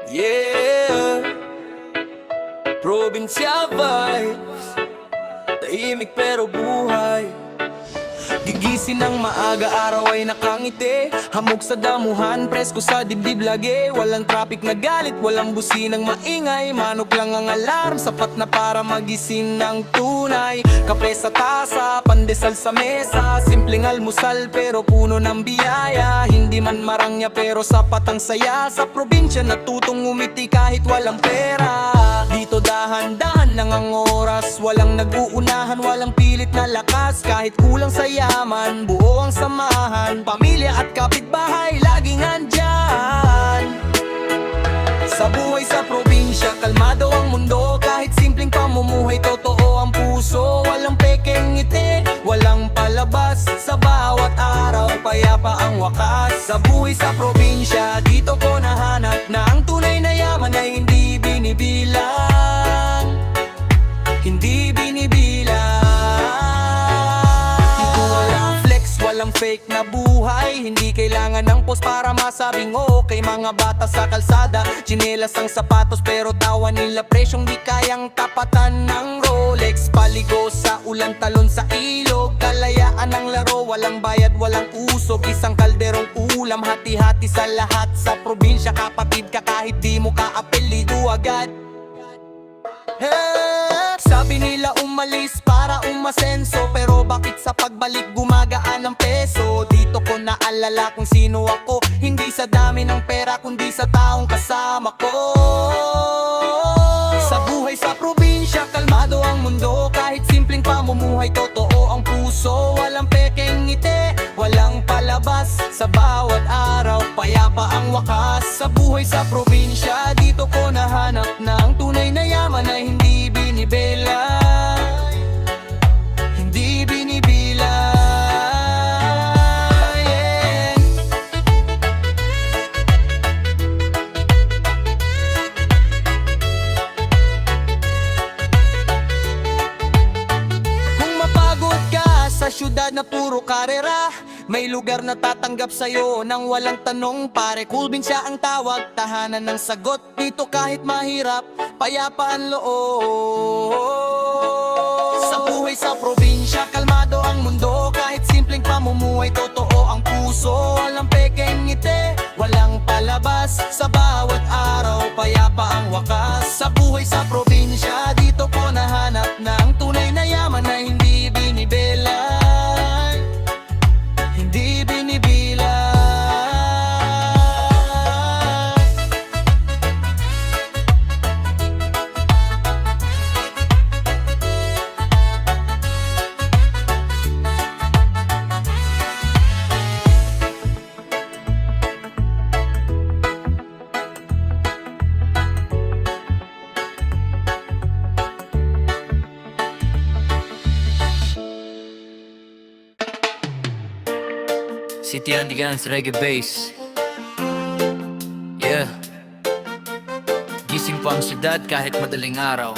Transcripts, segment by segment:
Yeah, probinsya vibes, tahimik pero buhay. Gigising ng maaga, araw ay nakangiti. Hamog sa damuhan, presko sa dibdib lagi. Walang traffic na galit, walang businang maingay. Manok lang ang alarm, sapat na para magising ng tunay. Kape sa tasa, pandesal sa mesa. Simpleng almusal pero puno ng biyaya. Hindi man marangya pero sapat ang saya. Sa probinsya natutong umiti kahit walang pera. Dito dahan-dahan lang ang oras, walang nag-uunahan, walang pilit na lakas. Kahit kulang sa yaman, buo ang samahan. Pamilya at kapitbahay, laging andyan. Sa buhay sa probinsya, kalmado ang mundo. Kahit simpleng pamumuhay, totoo ang puso. Walang pekeng ngiti, walang palabas. Sa bawat araw, payapa ang wakas. Sa buhay sa probinsya, dito ko nahanap na ang tunay na yaman ay hindi binibilang. Hindi binibilang. Walang fake na buhay, hindi kailangan ng post para masabing okay. Mga bata sa kalsada, tsinelas ang sapatos pero tawa nila presyong di kayang tapatan ng Rolex. Paligo sa ulan, talon sa ilog, kalayaan ang laro, walang bayad, walang usog. Isang kalderong ulam, hati-hati sa lahat. Sa probinsya kapatid ka kahit di mo ka-apelido agad. Sabi nila umalis para umasenso, pero bakit sa pagbalik gumagaan ang peso? Dito ko naalala kung sino ako, hindi sa dami ng pera kundi sa taong kasama ko. Sa buhay sa probinsya, kalmado ang mundo. Kahit simpleng pamumuhay, totoo ang puso. Walang pekeng ngiti, walang palabas. Sa bawat araw, payapa ang wakas. Sa buhay sa probinsya, dito ko nahanap na ang tunay na yaman ay hindi binibilang. Hindi binibilang, yeah. Kung mapagod ka sa syudad na puro karera, may lugar na tatanggap sa'yo nang walang tanong. Pare, probinsya ang tawag, tahanan ng sagot. Dito kahit mahirap, payapa ang loob. Sa buhay sa probinsya, kalmado ang mundo. Kahit simpleng pamumuhay, totoo ang puso. Walang pekeng ngiti, walang palabas. Sa bawat araw, payapa ang wakas. Sa buhay sa probinsya, dito ko nahanap na ang tunay na yaman na hindi binibilang. Hindi binibilang. City Andigans Reggae Bass. Yeah. Gising pa ang syudad kahit madaling araw.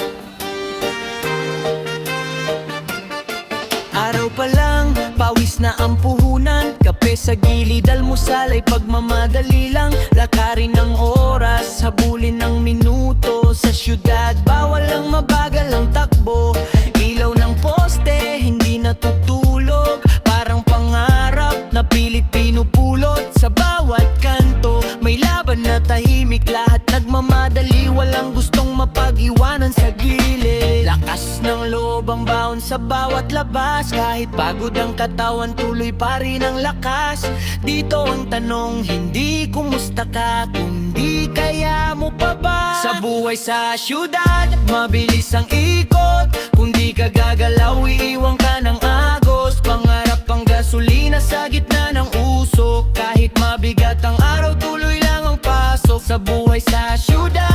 Araw pa lang, pawis na ang puhunan. Kape sa gilid, almusal ay pagmamadali lang. Lakarin ng oras, habulin ng minuto. Sa syudad, bawal lang mabagal ang takbo. Ilaw ng poste, hindi natutulog. Parang pangarap na pilit pinupulot. Sa bawat kanto, may laban na tahimik. Lahat nagmamadali, walang gustong mapag-iwanan sa gilid. Lakas ng loob ang baon sa bawat labas. Kahit pagod ang katawan, tuloy pa rin ang lakas. Dito ang tanong, hindi kumusta ka, kundi kaya mo pa ba? Sa buhay sa syudad, mabilis ang ikot. Kung di ka gagalaw, iiwan ka ng agos. Pangarap ang gasolina sa gitna ng usok. Kahit mabigat ang araw, tuloy lang ang pasok. Sa buhay sa syudad,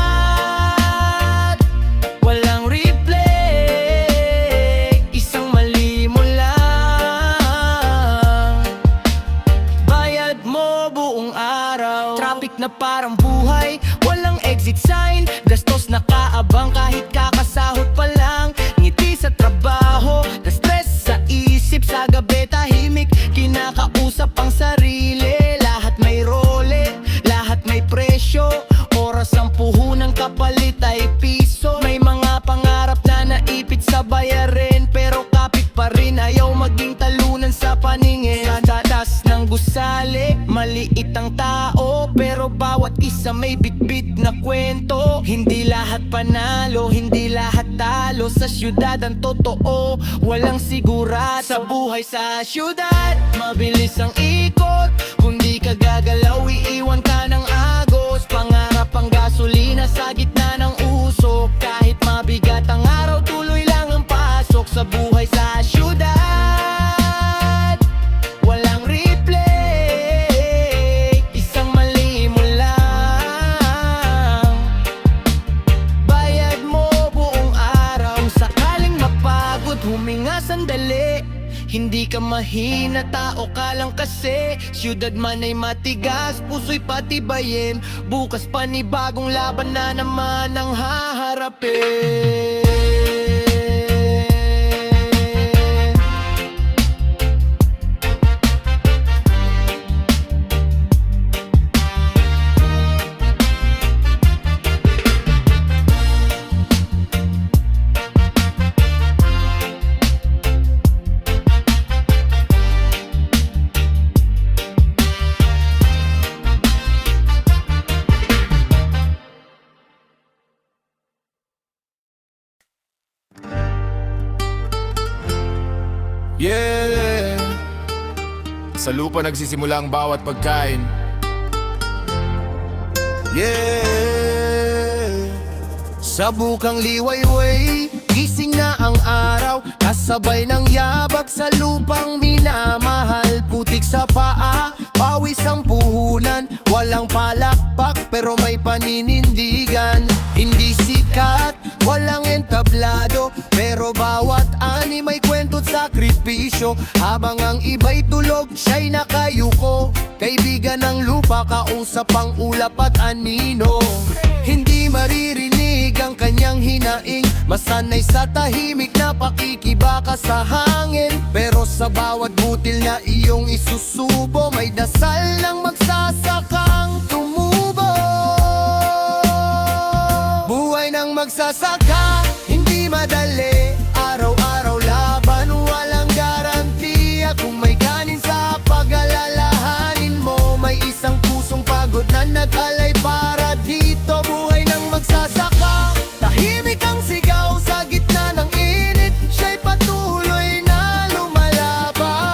walang replay. Isang mali mo lang, bayad mo buong araw. Traffic na parang buhay, walang exit sign. Gastos na kaabang kahit kakasahod pa lang. Ngiti sa trabaho, na-stress sa isip. Sa gabi tahimik, kinakausap ang sarili. Lahat may role, lahat may presyo. Oras ang puhunan. pero bawat isa may bitbit na kwento. Hindi lahat panalo, hindi lahat talo. Sa syudad ang totoo, walang sigurado. Sa buhay sa syudad, mabilis ang ikot. Kung di ka gagalaw, iiwan ka ng agos. Pangarap ang gasolina sa gitna ng usok. Kahit mabigat ang araw, tuloy lang ang pasok. Sa buhay sa syudad, walang replay. Isang mali mo lang, bayad mo buong araw. Sakaling mapagod, huminga sandali. Hindi ka mahina, tao ka lang kasi. Siyudad man ay matigas, puso'y patibayin. Bukas panibagong laban na naman ang haharapin. Yeah! Sa lupa nagsisimula ang bawat pagkain. Yeah! Sa bukang liwayway, gising na ang araw. Kasabay ng yabag sa lupang minamahal. Putik sa paa, pawis ang puhunan. Walang palakpak pero may paninindigan. Hindi sikat, walang entablado, pero bawat ani may kwento't sakripisyo. Habang ang iba'y tulog, siya'y nakayuko. Kaibigan ng lupa, kausap ang ulap at anino. Hindi maririnig ang kanyang hinaing. Masanay sa tahimik na pakikibaka sa hangin. Pero sa bawat butil na iyong isusubo, may dasal ng magsasakang tumubo. Buhay ng magsasaka, hindi madali. Araw-araw laban, walang garantiya. Kung may kanin sa pag-alalahanin mo, may isang pusong pagod na nag-alay para dito. Buhay ng magsasaka, tahimik ang sigaw sa gitna ng init. Siya'y patuloy na lumalaban.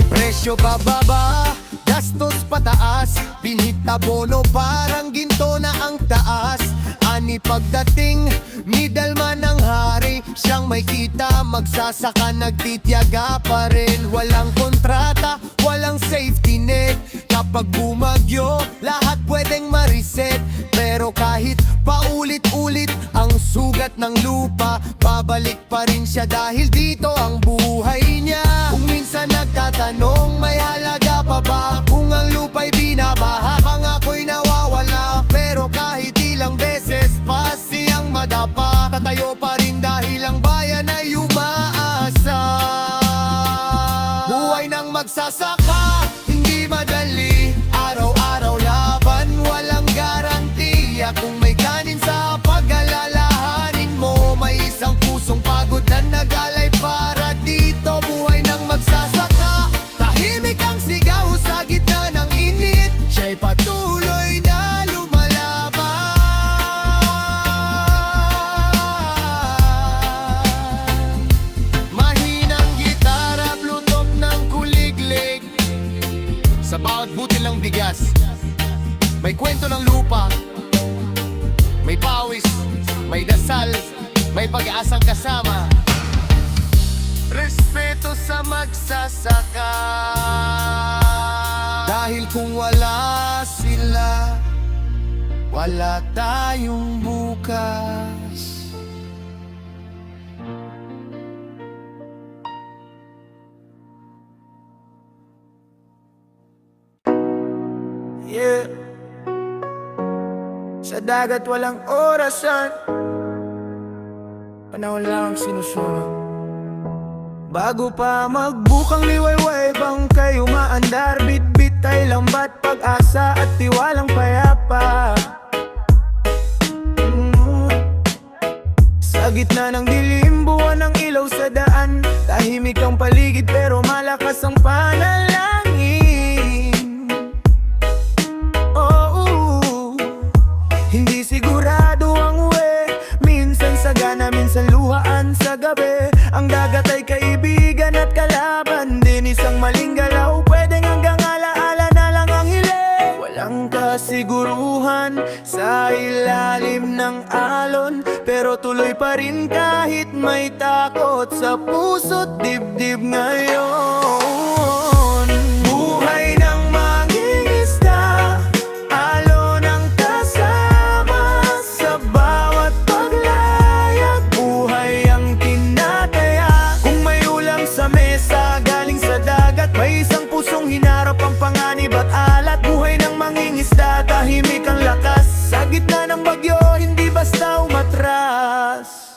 Presyo bababa, gastos pataas. Pinita bono parang ginto na ang taas. Ani pagdating, middleman ang hari. Siyang may kita, magsasaka nagtitiyaga pa rin. Walang kontrata, walang safety net. Kapag bumagyo, lahat pwedeng mariset. Pero kahit paulit-ulit ang sugat ng lupa, babalik pa rin siya dahil dito ang buhay niya. Kung minsan nagtatanong, may halaga pa ba? Kung ang lupa'y binabaha, pangako'y nawawala. Pero kahit ilang beses pa siyang madapa, tatayo pa rin dahil ang bayan ay umaasa. Buhay ng magsasaka, hindi madali. Araw-araw laban, walang garantiya. Kung may kanin sa pag-alalahanin mo, may isang pusong pagod na nag-alay para dito. Buhay ng magsasaka, tahimik ang sigaw sa gitna ng init. Siya'y patuloy na lumalaban. Mahinang gitara, blutok ng kuliglig. Sa bawat butil ng bigas, may kwento ng lupa. May pawis, may dasal, may pag-asang kasama. Respeto sa magsasaka. Dahil kung wala sila, wala tayong bukas. Yeah. Sa dagat walang orasan, panahon lang sinusunod. Bago pa magbukang liwayway, bangkay umaandar. Bit-bit ay lambat, pag-asa at tiwalang payapa. Sa gitna ng dilim, buwan ng ilaw sa daan. Tahimik Tahimik ang paligid pero malakas ang panalangin. Oh, hindi sigurado ang uwi. Minsan sagana, minsan luhaan sa gabi. Ang dagat ay kaibigan at kalaban din. Isang maling galaw, pwedeng hanggang alaala na lang ang hiling. Walang kasiguruhan sa ilalim ng alon, pero tuloy pa rin kahit may takot sa puso't dibdib ngayon. Buhay ng mangingisda, alon ang kasama sa bawat paglayag. Buhay ang tinataya kung may ulam sa mesa galing sa dagat. May isang pusong hinarap ang panganib at alat. Buhay ng mangingisda, tahimik ang lakas sa gitna ng bagyo, hindi basta umatras.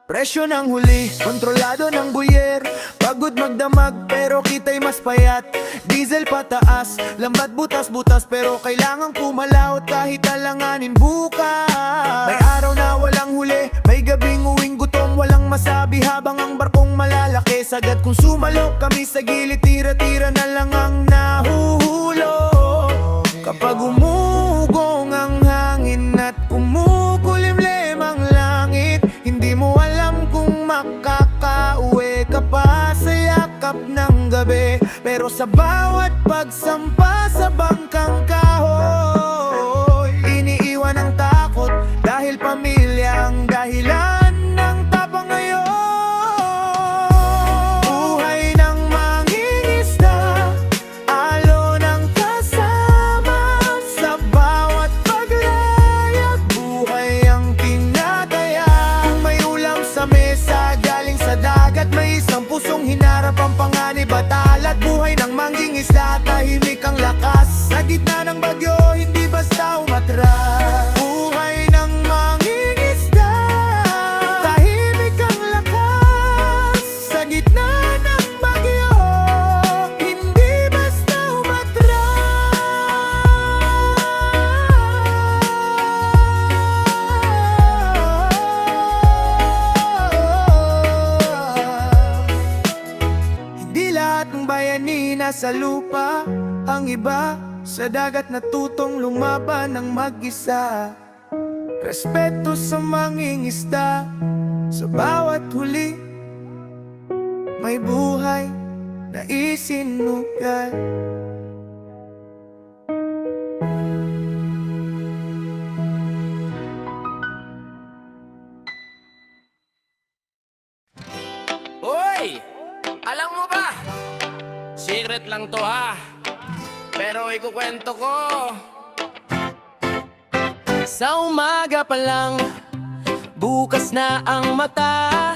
Presyo ng huli, kontrolado ng buyer. Pagod magdamag pero kita'y mas payat. Diesel pataas, lambat butas-butas, pero kailangang pumalaot kahit alanganin bukas. May araw na walang huli, may gabing uwing gutom. Walang masabi habang ang barkong malalaki. Sagad kung sumalok kami sa gilid, tira-tira na lang ang nahuhulog. Kapag umugong ang hangin at kumukulimlim ang langit, hindi mo alam kung makakauwi ka pa sa yakap ng gabi. Pero sa bawat pagsampa sa bangkang kahoy, iniiwan ang takot dahil pamilya ang dahilan ng tapang ngayon. Buhay ng mangingisda, alon ang kasama sa bawat paglayag. Buhay ang tinataya kung may ulam sa mesa galing sa dagat. May isang pusong hinarap ang panganib at alat. Buhay ng mangingisda, tahimik ang lakas sa gitna ng bagyo, hindi basta umatras. Buhay ng mangingisda, tahimik ang lakas sa gitna ng bagyo, hindi basta umatras. Hindi lahat ng bayani nasa lupa, ang iba sa dagat natutong lumaban ng mag-isa. Respeto sa mangingisda, sa bawat huli may buhay na isinugal. Hoy! Alam mo ba? Secret lang to ha. Pero ikukwento ko. Sa umaga pa lang, bukas na ang mata.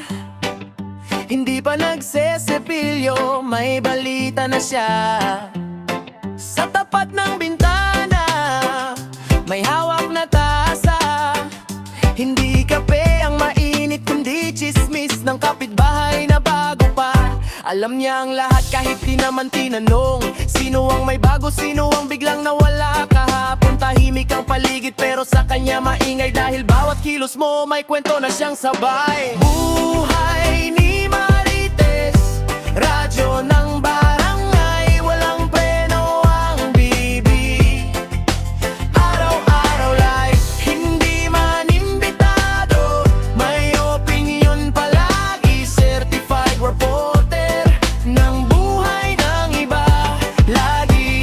Hindi pa nagsesepilyo, may balita na siya. Sa tapat ng bintana, may hawak na tasa. Hindi kape ang mainit, kundi chismis ng kapitbahay na bago pa. Alam niya ang lahat kahit di naman tinanong. Sino ang may bago, sino ang biglang nawala kahapon. Tahimik ang paligid pero sa kanya maingay, dahil bawat kilos mo may kwento na siyang sabay. Buhay ni Marites, radyo ng barangay, walang preno ang bibi. Araw-araw live, hindi man imbitado, may opinion palagi. Certified reporter ng buhay ng iba lagi.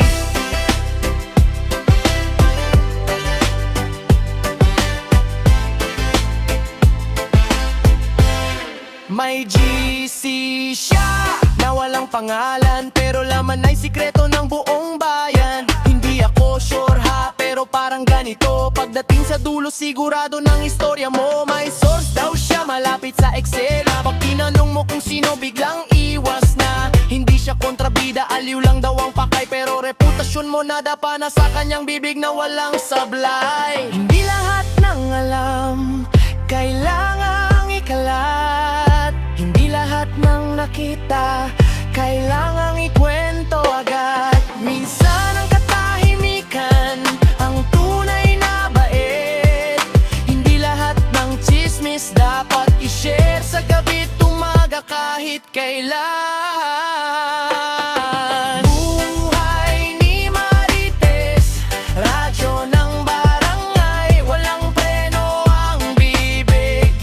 May GC siya na walang pangalan, pero laman ay sikreto ng buong bayan. Hindi ako sure ha, pero parang ganito. Pagdating sa dulo sigurado ng istorya mo. May source daw siya malapit sa Excel. Pag tinanong mo kung sino biglang iwas na. Hindi siya kontrabida, aliw lang daw ang pakay, pero reputasyon mo nadapa na sa kanyang bibig na walang sablay. Hindi lahat ng alam kailangang ikalat. Hindi lahat ng nakita kailangang ikwento agad. Minsan ang katahimikan ang tunay na bait. Hindi lahat ng chismis dapat i-share sa gabi tumaga kahit kay kailan. Buhay ni Marites, radyo ng barangay, walang preno ang bibig.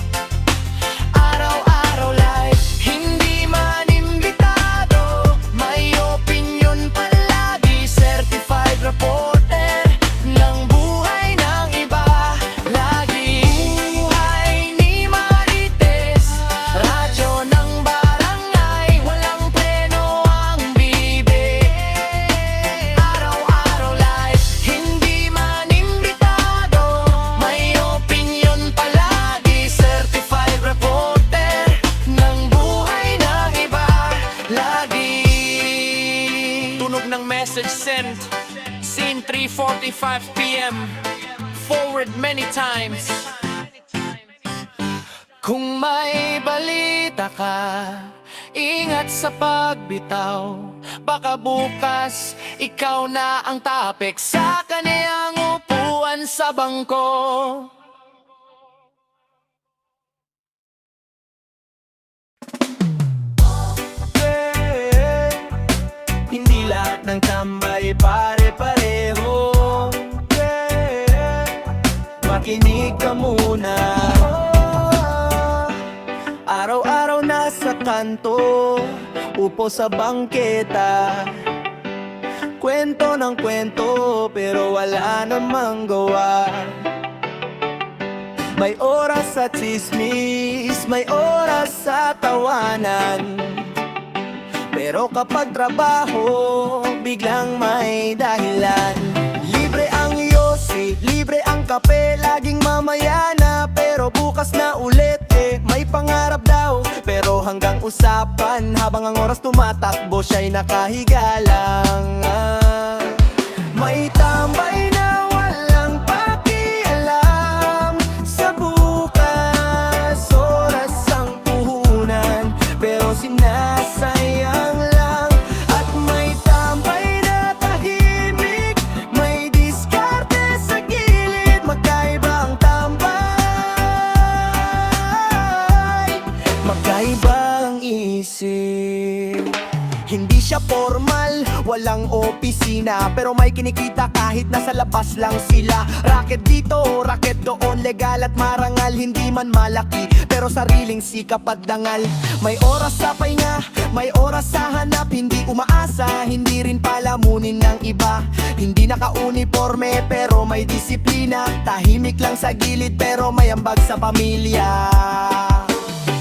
Araw-araw live, hindi man imbitado, may opinion palagi, certified reporter ng buhay ng iba. Lagi buhay ni Marites, radyo ng barangay, walang preno ang bibig. Araw-araw live, hindi man imbitado, may opinion palagi, certified reporter ng buhay ng iba. Lagi tunog ng message sent, scene 3:45 PM, forward many times. Kung may balita ka, ingat sa pagbitaw, baka bukas ikaw na ang topic sa kaniyang upuan sa bangko. Hindi lahat ng tambay pare-pareho. Makinig ka muna. Araw-araw nasa kanto, upo sa bangketa, kwento ng kwento pero wala namang gawa. May oras sa chismis, may oras sa tawanan, pero kapag trabaho, biglang may dahilan. Libre ang yosi, libre ang kape, laging mamaya na, pero bukas na ulit may pangarap daw. Pero hanggang usapan, habang ang oras tumatakbo, siya'y nakahiga lang. May tambay na walang pakialam sa bukas, oras ang puhunan, pero sinasayang lang. At may tambay na tahimik, may diskarte sa gilid, magkaiba ang tambay, magkaiba ang isip. Hindi siya formal, walang opisina, pero may kinikita kahit nasa labas lang sila. Racket dito, racket doon, legal at marangal, hindi man malaki, pero sariling sikap at dangal. May oras sa pahinga, may oras sa hanap, hindi umaasa, hindi rin palamunin ng iba. Hindi naka-uniforme pero may disiplina, tahimik lang sa gilid pero may ambag sa pamilya.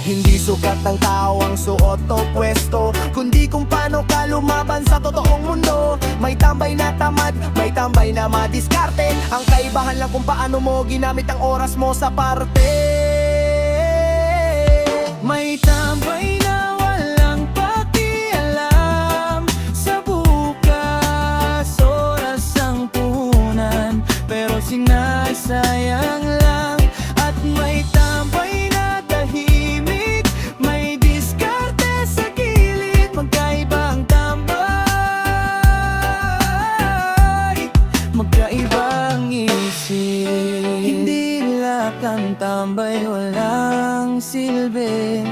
Hindi sukat ng tao ang suot o pwesto, kundi kung paano ka lumaban sa totoong mundo. May tambay na tamad, may tambay na madiskarte, ang kaibahan lang kung paano mo ginamit ang oras mo sa parte. May tambay na walang pakialam sa bukas, oras ang puhunan, pero sinasayang lang. At may tambay na tahimik, may diskarte sa gilid, magkaiba ang tambay, magkaiba ang isip. Hindi lahat ng tambay walang silbi,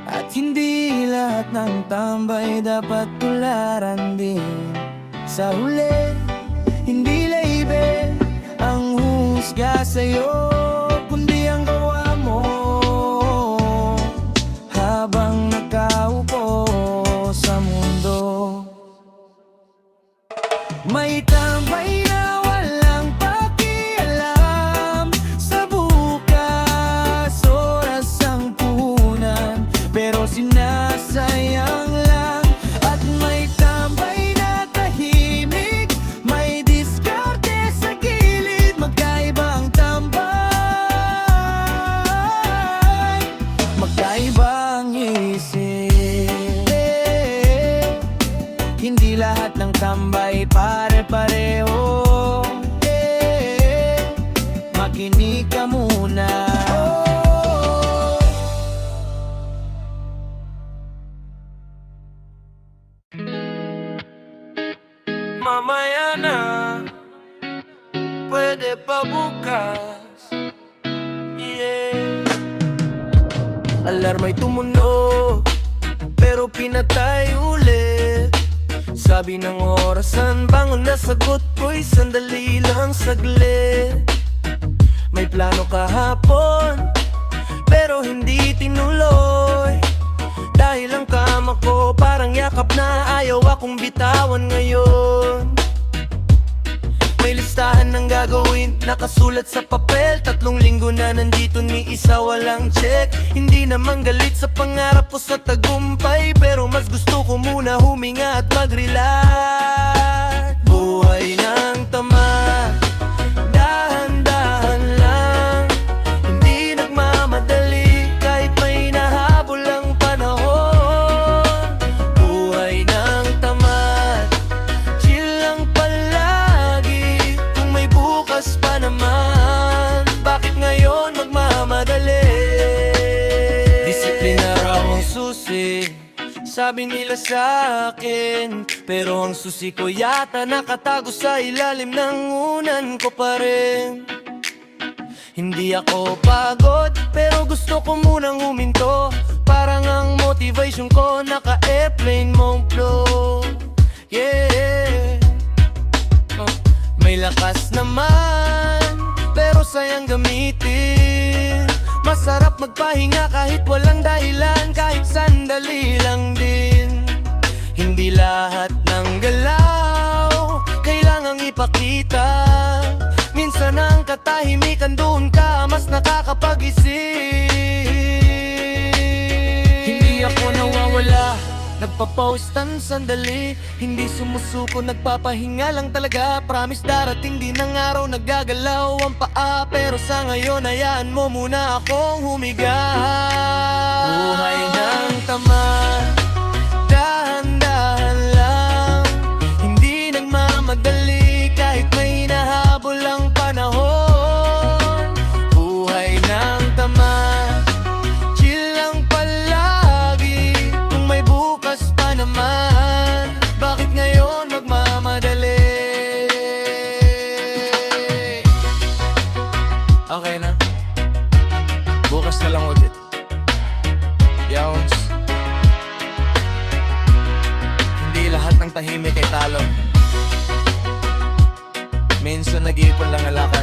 at hindi lahat ng tambay dapat tularan din. Sa huli, hindi label ang husga sa'yo, kundi ang gawa mo habang nakaupo sa mundo. May tambay na walang pakialam sa bukas, oras ang puhunan, pero sinasayang lang. At may tambay na tahimik, may diskarte sa gilid, magkaiba ang tambay, magkaiba ang isip. Hindi lahat ng tambay pare-pareho. Makinig ka muna. Mamaya na, pwede pa bukas. Yeah. Alarma'y tumunog, pero pinatay ulit. Sabi ng orasan, bangon na sagot ko'y sandali lang saglit. May plano kahapon, pero hindi tinuloy. Dahil ang kama ko parang yakap na ayaw akong bitawan ngayon. May listahan ng gagawin, nakasulat sa papel. 3 linggo na nandito, ni isa walang check. Hindi naman galit sa pangarap ko sa tagumpay, pero mas gusto ko muna huminga at mag-relax. Buhay ng tamad, dahan-dahan lang. Hindi nagmamadali kahit may nahabol ang panahon. Buhay ng tamad, chill lang palagi. Kung may bukas pa naman, bakit ngayon magmamadali? Disiplina raw ang susi, sabi nila sa akin. Pero ang susi ko yata nakatago sa ilalim ng unan ko pa rin. Hindi ako pagod, pero gusto ko munang huminto. Parang ang motivation ko naka-airplane mode flow. Yeah. May lakas naman, pero sayang gamitin. Masarap magpahinga kahit walang dahilan, kahit sandali lang din. Hindi lahat ng galaw kailangang ipakita. Minsan ang katahimikan doon ka mas nakakapag-isip. Hindi ako nawawala, nagpa-postan sandali. Hindi sumusuko, nagpapahinga lang talaga. Promise darating din ang araw, nagagalaw ang paa. Pero sa ngayon, hayaan mo muna akong humiga. Buhay ng tamad, dahan-dahan lang. Hindi nagmamadali kahit may nahabol ang panahon. Buhay ng tamad, chill lang palagi. Kung may bukas pa naman, bakit ngayon magmamadali? Okay na, bukas na lang ulit. Yawns, hindi lahat ng tahimik ay talo. Minsan nag-iipon lang alakal.